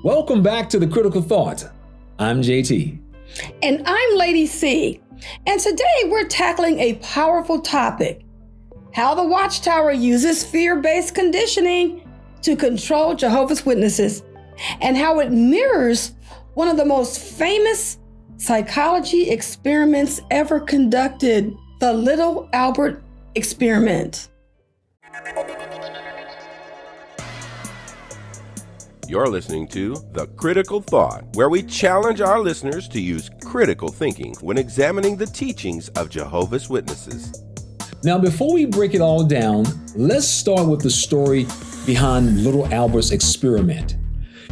Welcome back to The Critical Thought. I'm JT. And I'm Lady Cee. And today we're tackling a powerful topic: how the Watchtower uses fear-based conditioning to control Jehovah's Witnesses, and how it mirrors one of the most famous psychology experiments ever conducted, the Little Albert experiment. You're listening to The Critical Thought, where we challenge our listeners to use critical thinking when examining the teachings of Jehovah's Witnesses. Now, before we break it all down, let's start with the story behind Little Albert's experiment.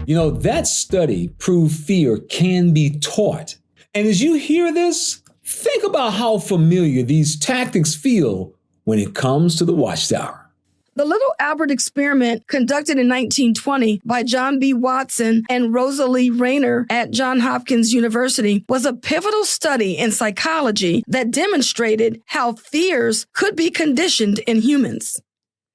You know, that study proved fear can be taught. And as you hear this, think about how familiar these tactics feel when it comes to the Watchtower. The Little Albert experiment, conducted in 1920 by John B. Watson and Rosalie Rayner at Johns Hopkins University, was a pivotal study in psychology that demonstrated how fears could be conditioned in humans.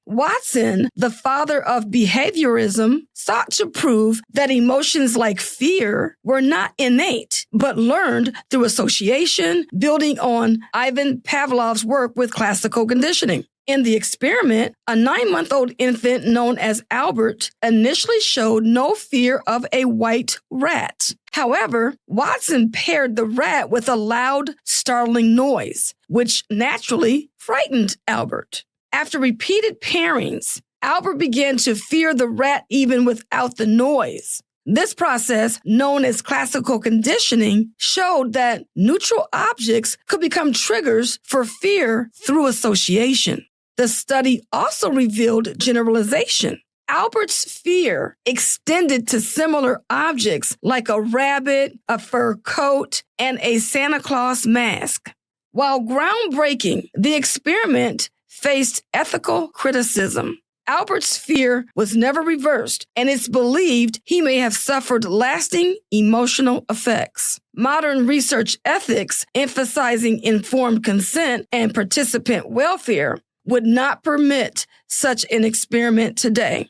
Watson, the father of behaviorism, sought to prove that emotions like fear were not innate, but learned through association, building on Ivan Pavlov's work with classical conditioning. In the experiment, a 9-month-old infant known as Albert initially showed no fear of a white rat. However, Watson paired the rat with a loud, startling noise, which naturally frightened Albert. After repeated pairings, Albert began to fear the rat even without the noise. This process, known as classical conditioning, showed that neutral objects could become triggers for fear through association. The study also revealed generalization. Albert's fear extended to similar objects like a rabbit, a fur coat, and a Santa Claus mask. While groundbreaking, the experiment faced ethical criticism. Albert's fear was never reversed, and it's believed he may have suffered lasting emotional effects. Modern research ethics, emphasizing informed consent and participant welfare, would not permit such an experiment today.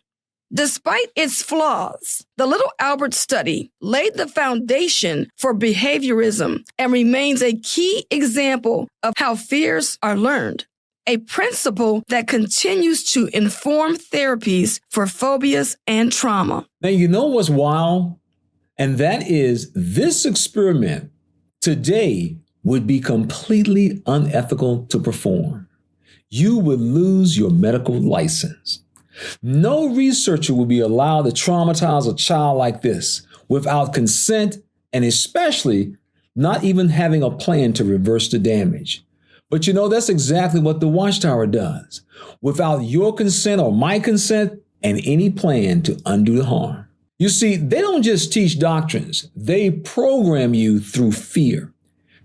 Despite its flaws, the Little Albert study laid the foundation for behaviorism and remains a key example of how fears are learned, a principle that continues to inform therapies for phobias and trauma. Now, you know what's wild? And that is, this experiment today would be completely unethical to perform. You would lose your medical license. No researcher would be allowed to traumatize a child like this without consent, and especially not even having a plan to reverse the damage. But you know, that's exactly what the Watchtower does, without your consent or my consent and any plan to undo the harm. You see, they don't just teach doctrines, they program you through fear.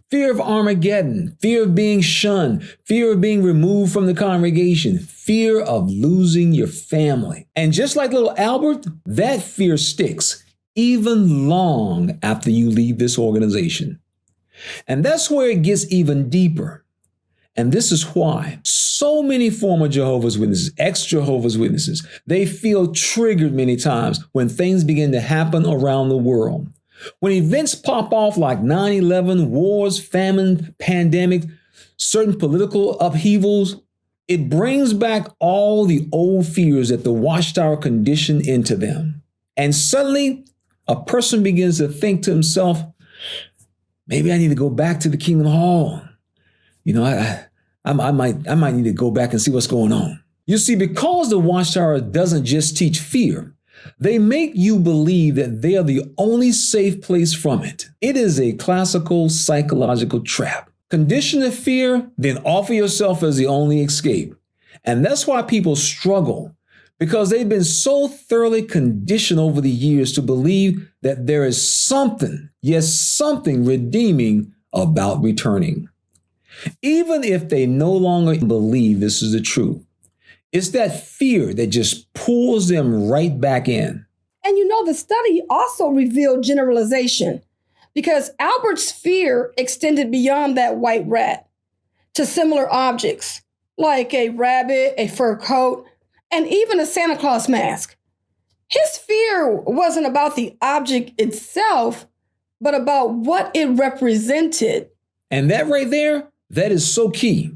Fear of Armageddon, fear of being shunned, fear of being removed from the congregation, fear of losing your family. And just like little Albert, that fear sticks even long after you leave this organization. And that's where it gets even deeper. And this is why so many former Jehovah's Witnesses, ex-Jehovah's Witnesses, they feel triggered many times when things begin to happen around the world. When events pop off like 9/11, wars, famine, pandemic, certain political upheavals, it brings back all the old fears that the Watchtower conditioned into them. And suddenly, a person begins to think to himself, maybe I need to go back to the Kingdom Hall. You know, I might need to go back and see what's going on. You see, because the Watchtower doesn't just teach fear, they make you believe that they are the only safe place from it. It is a classical psychological trap. Condition the fear, then offer yourself as the only escape. And that's why people struggle, because they've been so thoroughly conditioned over the years to believe that there is something, yes, something redeeming about returning. Even if they no longer believe this is the truth. It's that fear that just pulls them right back in. And you know, the study also revealed generalization, because Albert's fear extended beyond that white rat to similar objects like a rabbit, a fur coat, and even a Santa Claus mask. His fear wasn't about the object itself, but about what it represented. And that right there, that is so key.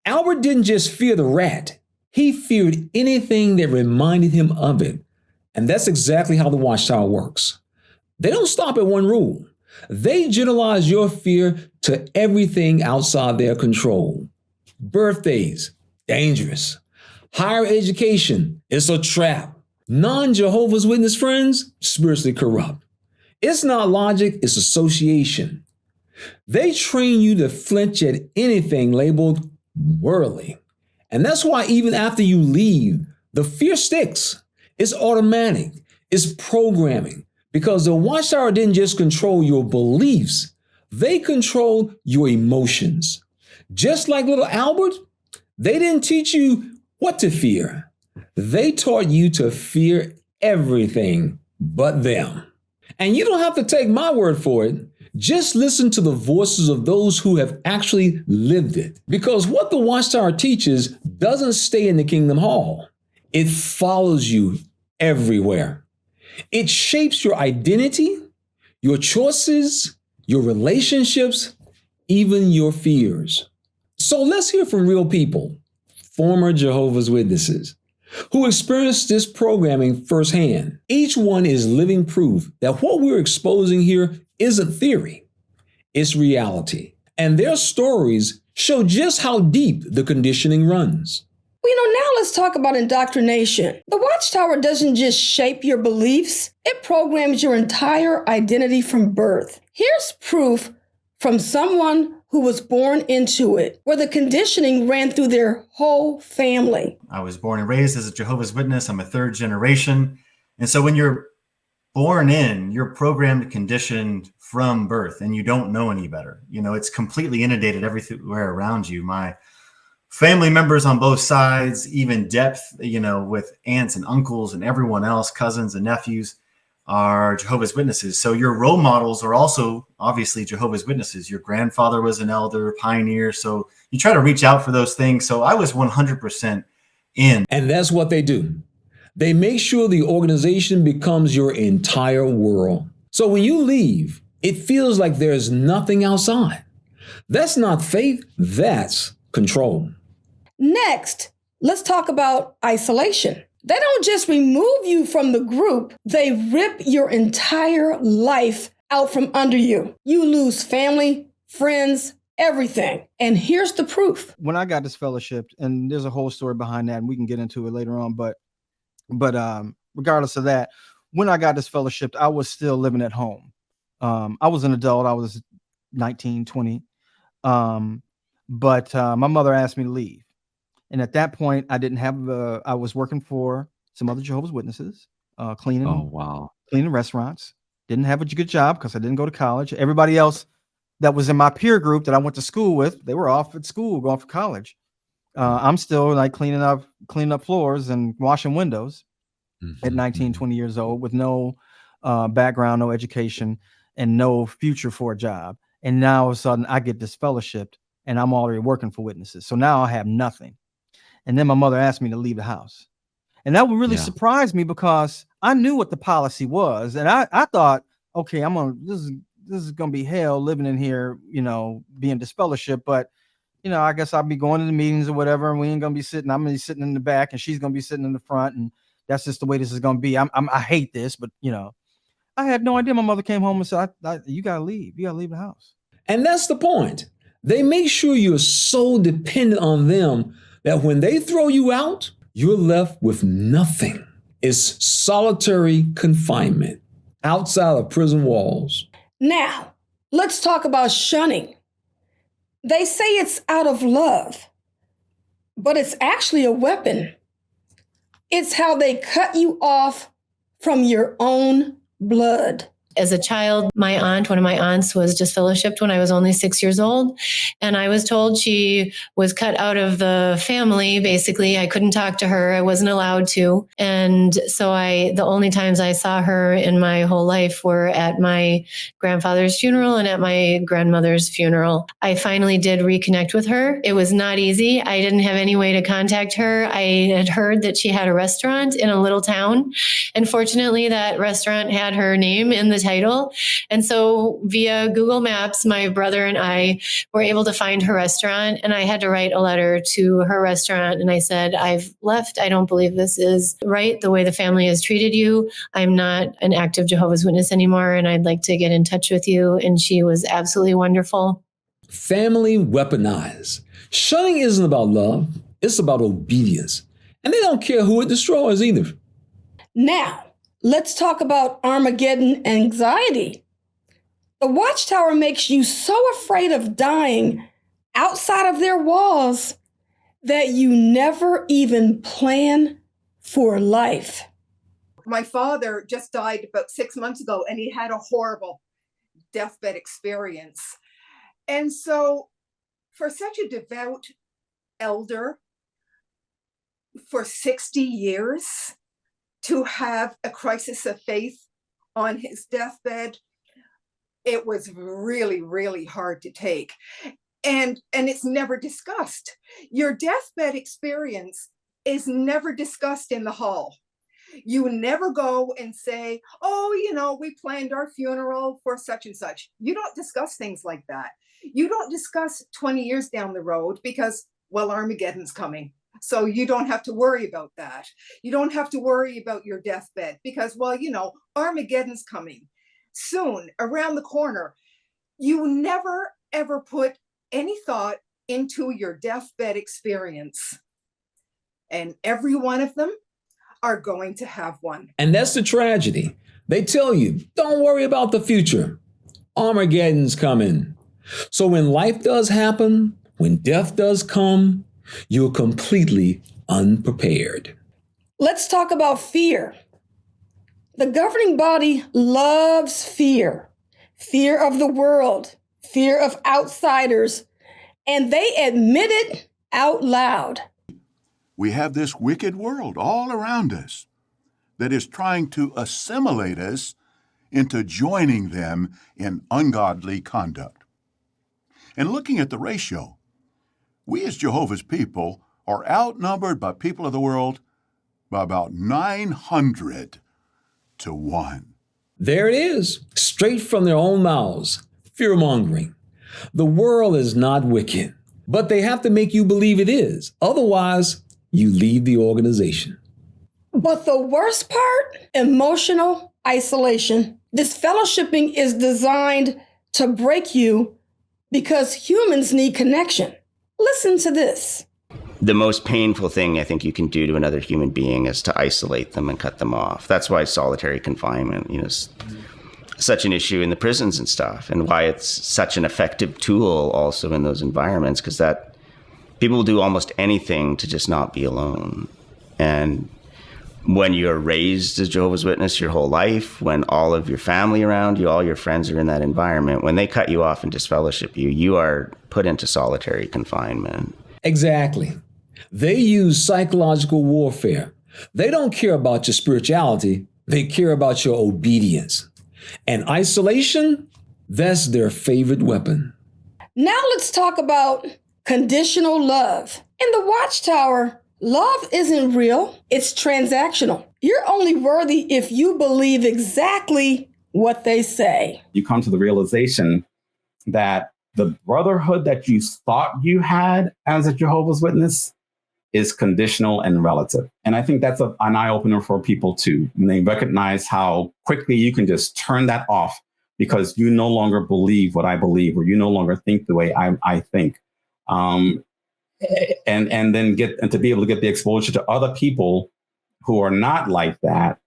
Albert didn't just fear the rat. He feared anything that reminded him of it. And that's exactly how the Watchtower works. They don't stop at one rule. They generalize your fear to everything outside their control. Birthdays, dangerous. Higher education, it's a trap. Non-Jehovah's Witness friends, spiritually corrupt. It's not logic, it's association. They train you to flinch at anything labeled worldly. And that's why even after you leave, the fear sticks. It's automatic. It's programming. Because the Watchtower didn't just control your beliefs, they control your emotions. Just like little Albert, they didn't teach you what to fear. They taught you to fear everything but them. And you don't have to take my word for it. Just listen to the voices of those who have actually lived it. Because what the Watchtower teaches doesn't stay in the Kingdom Hall. It follows you everywhere. It shapes your identity, your choices, your relationships, even your fears. So let's hear from real people, former Jehovah's Witnesses, who experienced this programming firsthand. Each one is living proof that what we're exposing here isn't theory, it's reality. And their stories show just how deep the conditioning runs. Now let's talk about indoctrination. The Watchtower doesn't just shape your beliefs, it programs your entire identity from birth. Here's proof from someone who was born into it, where the conditioning ran through their whole family. I was born and raised as a Jehovah's Witness. I'm a third generation. And so when you're born in, you're programmed, conditioned from birth, and you don't know any better. It's completely inundated everywhere around you. My family members on both sides, even depth, with aunts and uncles and everyone else, cousins and nephews, are Jehovah's Witnesses. So your role models are also obviously Jehovah's Witnesses. Your grandfather was an elder, pioneer. So you try to reach out for those things. So I was 100% in. And that's what they do. They make sure the organization becomes your entire world. So when you leave, it feels like there's nothing outside. That's not faith, that's control. Next, let's talk about isolation. They don't just remove you from the group, they rip your entire life out from under you. You lose family, friends, everything. And here's the proof. When I got disfellowshipped, and there's a whole story behind that, and we can get into it later on, but regardless of that, when I got disfellowshipped, I was still living at home. I was an adult. I was 19, 20. But my mother asked me to leave. And at that point, I didn't have I was working for some other Jehovah's Witnesses, cleaning restaurants. Didn't have a good job because I didn't go to college. Everybody else that was in my peer group that I went to school with, they were off at school, going for college. I'm still like cleaning up floors and washing windows at 19, 20 years old with no background, no education, and no future for a job. And now all of a sudden I get disfellowshipped and I'm already working for Witnesses. So now I have nothing. And then my mother asked me to leave the house. And that would really surprise me because I knew what the policy was. And I thought, okay, this is gonna be hell living in here, being disfellowshipped. But I guess I'll be going to the meetings or whatever, and we ain't gonna be sitting. I'm gonna be sitting in the back, and she's gonna be sitting in the front, and that's just the way this is gonna be. I hate this, but I had no idea. My mother came home and said, "You gotta leave. You gotta leave the house." And that's the point. They make sure you're so dependent on them that when they throw you out, you're left with nothing. It's solitary confinement outside of prison walls. Now, let's talk about shunning. They say it's out of love, but it's actually a weapon. It's how they cut you off from your own blood. As a child, one of my aunts was disfellowshipped when I was only 6 years old. And I was told she was cut out of the family. Basically, I couldn't talk to her. I wasn't allowed to. And so the only times I saw her in my whole life were at my grandfather's funeral and at my grandmother's funeral. I finally did reconnect with her. It was not easy. I didn't have any way to contact her. I had heard that she had a restaurant in a little town. And fortunately, that restaurant had her name in the title. And so via Google Maps, my brother and I were able to find her restaurant. And I had to write a letter to her restaurant. And I said, I've left. I don't believe this is right, the way the family has treated you. I'm not an active Jehovah's Witness anymore, and I'd like to get in touch with you. And she was absolutely wonderful. Family weaponized. Shunning isn't about love. It's about obedience. And they don't care who it destroys either. Now, let's talk about Armageddon anxiety. The Watchtower makes you so afraid of dying outside of their walls that you never even plan for life. My father just died about 6 months ago, and he had a horrible deathbed experience. And so for such a devout elder for 60 years to have a crisis of faith on his deathbed, it was really, really hard to take. And it's never discussed. Your deathbed experience is never discussed in the hall. You never go and say, oh, we planned our funeral for such and such. You don't discuss things like that. You don't discuss 20 years down the road because, well, Armageddon's coming. So you don't have to worry about that. You don't have to worry about your deathbed because, well, Armageddon's coming soon, around the corner. You never, ever put any thought into your deathbed experience. And every one of them are going to have one. And that's the tragedy. They tell you, don't worry about the future. Armageddon's coming. So when life does happen, when death does come, you're completely unprepared. Let's talk about fear. The governing body loves fear. Fear of the world, fear of outsiders, and they admit it out loud. We have this wicked world all around us that is trying to assimilate us into joining them in ungodly conduct. And looking at the ratio, we as Jehovah's people are outnumbered by people of the world by about 900 to 1. There it is, straight from their own mouths, fear-mongering. The world is not wicked, but they have to make you believe it is. Otherwise, you leave the organization. But the worst part, emotional isolation. Disfellowshipping is designed to break you because humans need connection. Listen to this. The most painful thing I think you can do to another human being is to isolate them and cut them off. That's why solitary confinement, is such an issue in the prisons and stuff, and why it's such an effective tool also in those environments, because that people will do almost anything to just not be alone. And when you're raised as Jehovah's Witness your whole life, when all of your family around you, all your friends are in that environment, when they cut you off and disfellowship you, you are put into solitary confinement. Exactly. They use psychological warfare. They don't care about your spirituality. They care about your obedience. And isolation, that's their favorite weapon. Now let's talk about conditional love. In the Watchtower, love isn't real. It's transactional. You're only worthy if you believe exactly what they say. You come to the realization that the brotherhood that you thought you had as a Jehovah's Witness is conditional and relative. And I think that's an eye-opener for people too. And they recognize how quickly you can just turn that off because you no longer believe what I believe, or you no longer think the way I think. And then to be able to get the exposure to other people who are not like that,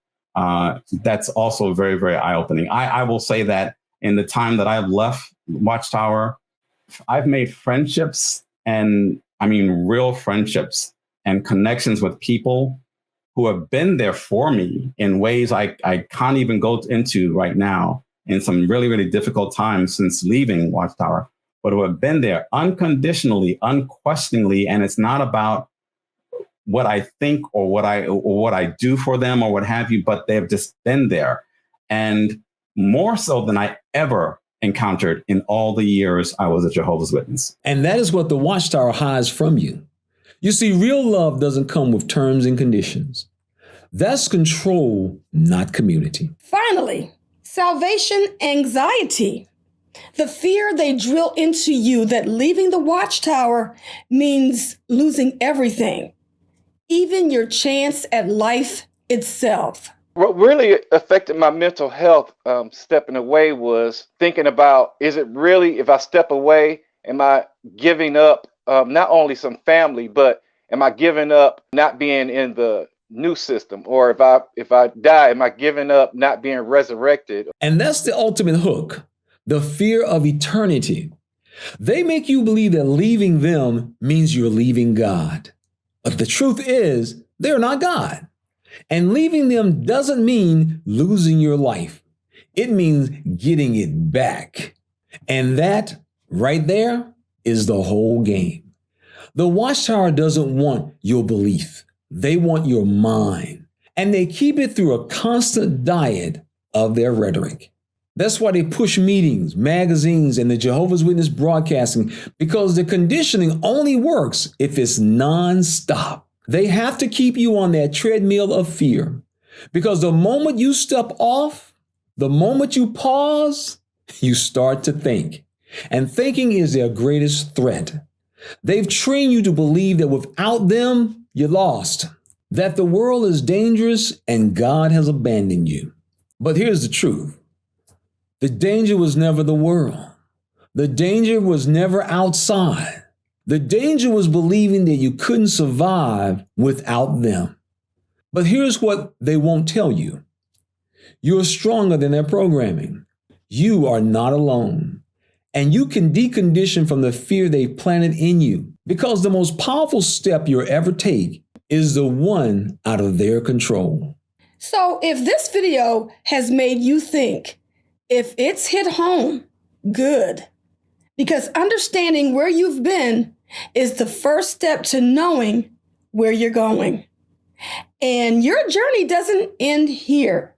that's also very, very eye-opening. I will say that in the time that I've left Watchtower, I've made friendships, and I mean real friendships and connections with people who have been there for me in ways I can't even go into right now. in some really, really difficult times since leaving Watchtower, but who have been there unconditionally, unquestioningly. And it's not about what I think or what I do for them or what have you, but they've just been there. And more so than I ever encountered in all the years I was a Jehovah's Witness. And that is what the Watchtower hides from you. You see, real love doesn't come with terms and conditions. That's control, not community. Finally, salvation anxiety. The fear they drill into you that leaving the Watchtower means losing everything, even your chance at life itself. What really affected my mental health stepping away was thinking about, is it really, if I step away, am I giving up not only some family, but am I giving up not being in the new system? Or if I die, am I giving up not being resurrected? And that's the ultimate hook, the fear of eternity. They make you believe that leaving them means you're leaving God. But the truth is, they're not God. And leaving them doesn't mean losing your life. It means getting it back. And that right there is the whole game. The Watchtower doesn't want your belief. They want your mind. And they keep it through a constant diet of their rhetoric. That's why they push meetings, magazines, and the Jehovah's Witness broadcasting, because the conditioning only works if it's nonstop. They have to keep you on that treadmill of fear, because the moment you step off, the moment you pause, you start to think. And thinking is their greatest threat. They've trained you to believe that without them, you're lost, that the world is dangerous and God has abandoned you. But here's the truth. The danger was never the world. The danger was never outside. The danger was believing that you couldn't survive without them. But here's what they won't tell you. You're stronger than their programming. You are not alone. And you can decondition from the fear they planted in you, because the most powerful step you'll ever take is the one out of their control. So if this video has made you think, if it's hit home, good. Because understanding where you've been is the first step to knowing where you're going. And your journey doesn't end here.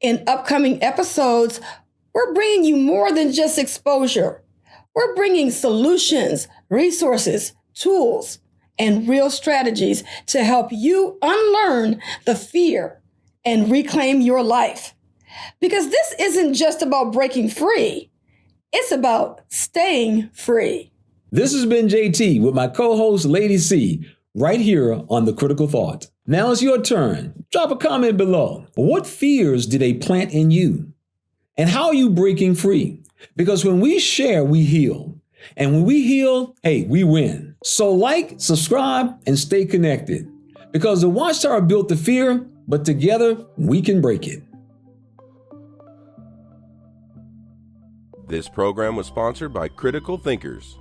In upcoming episodes, we're bringing you more than just exposure. We're bringing solutions, resources, tools, and real strategies to help you unlearn the fear and reclaim your life. Because this isn't just about breaking free. It's about staying free. This has been JT with my co-host, Lady Cee, right here on The Critical Thought. Now it's your turn. Drop a comment below. What fears did they plant in you? And how are you breaking free? Because when we share, we heal. And when we heal, hey, we win. So like, subscribe, and stay connected. Because the Watchtower built the fear, but together we can break it. This program was sponsored by Critical Thinkers.